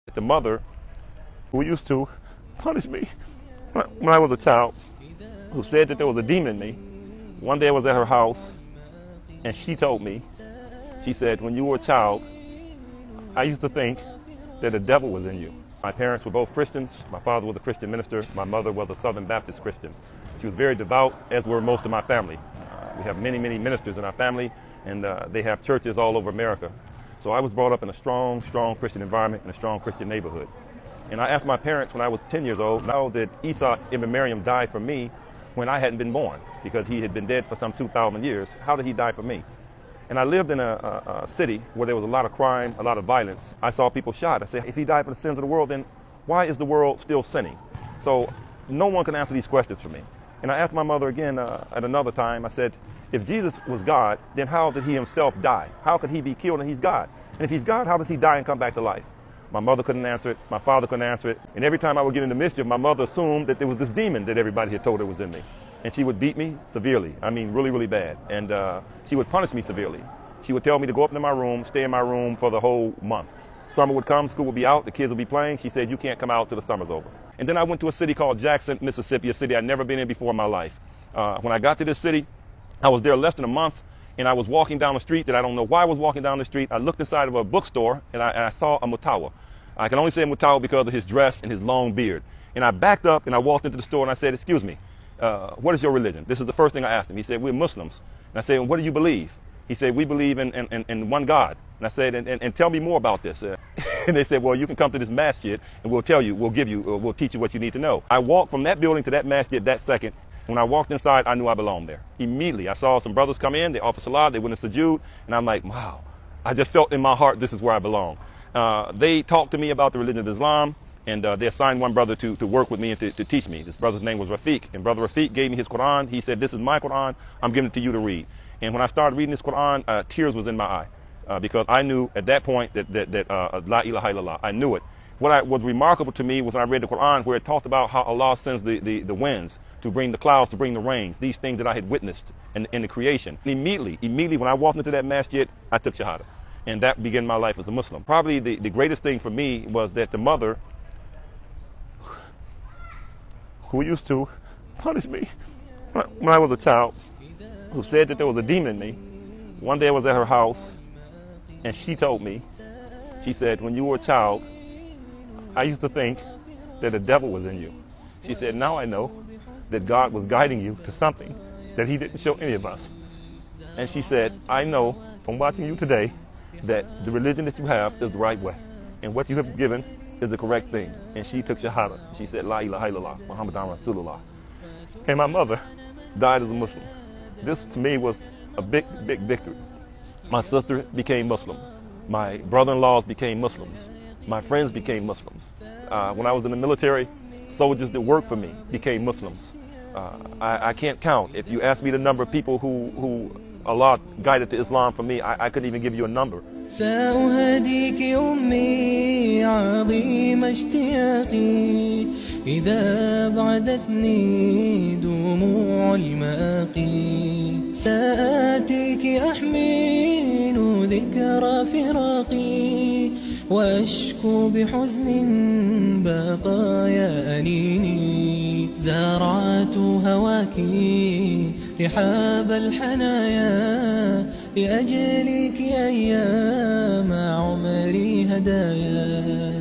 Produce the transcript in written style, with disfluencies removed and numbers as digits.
The mother who used to punish me when I was a child, who said that there was a demon in me. One day I was at her house and she told me, she said, when you were a child, I used to think that the devil was in you. My parents were both Christians. My father was a Christian minister. My mother was a Southern Baptist Christian. She was very devout, as were most of my family. We have many, many ministers in our family, and they have churches all over America. So I was brought up in a strong Christian environment, in a strong Christian neighborhood. And I asked my parents when I was 10 years old, how did Isa ibn Maryam die for me when I hadn't been born? Because he had been dead for some 2,000 years. How did he die for me? And I lived in a city where there was a lot of crime, a lot of violence. I saw people shot. I said, if he died for the sins of the world, then why is the world still sinning? So no one can answer these questions for me. And I asked my mother again at another time, I said, if Jesus was God, then how did he himself die? How could he be killed and he's God? And if he's God, how does he die and come back to life? My mother couldn't answer it. My father couldn't answer it. And every time I would get into mischief, my mother assumed that there was this demon that everybody had told her was in me. And she would beat me severely. I mean, really, really bad. And she would punish me severely. She would tell me to go up into my room, stay in my room for the whole month. Summer would come, school would be out, the kids would be playing. She said, you can't come out till the summer's over. And then I went to a city called Jackson, Mississippi, a city I'd never been in before in my life. When I got to this city, I was there less than a month, and I was walking down the street that I don't know why I was walking down the street. I looked inside of a bookstore, and I saw a Mutawa. I can only say Mutawa because of his dress and his long beard. And I backed up, and I walked into the store, and I said, excuse me, what is your religion? This is the first thing I asked him. He said, we're Muslims. And I said, what do you believe? He said, we believe in one God. And I said, and tell me more about this. And they said, well, you can come to this masjid, and we'll tell you, we'll teach you what you need to know. I walked from that building to that masjid that second. When I walked inside, I knew I belonged there. Immediately, I saw some brothers come in, they offered salat, they went in sujood, and I'm like, wow. I just felt in my heart, this is where I belong. They talked to me about the religion of Islam, and they assigned one brother to work with me and to teach me. This brother's name was Rafiq, and Brother Rafiq gave me his Quran. He said, this is my Quran, I'm giving it to you to read. And when I started reading this Quran, tears was in my eye, because I knew at that point that La ilaha illallah, I knew it. What was remarkable to me was when I read the Quran, where it talked about how Allah sends the winds to bring the clouds, to bring the rains, these things that I had witnessed in the creation. And immediately when I walked into that masjid, I took Shahada. And that began my life as a Muslim. Probably the greatest thing for me was that the mother who used to punish me when I was a child, who said that there was a demon in me. One day I was at her house and she told me, she said, when you were a child, I used to think that the devil was in you. She said, now I know that God was guiding you to something that he didn't show any of us. And she said, I know from watching you today that the religion that you have is the right way. And what you have given is the correct thing. And she took Shahada. She said, La ilaha illallah, Muhammadan Rasulullah. And my mother died as a Muslim. This to me was a big victory. My sister became Muslim. My brother-in-laws became Muslims. My friends became Muslims. When I was in the military, soldiers that worked for me became Muslims. I can't count. If you ask me the number of people who Allah guided to Islam for me, I couldn't even give you a number. سأهديك أمي عظيم اشتياقي إذا بعدتني دموع المآقي سآتيك أحمل ذكرى فراقي وأشكو بحزن بقايا أنيني زرعت هواك رحاب الحنايا لأجلك أيام عمري هدايا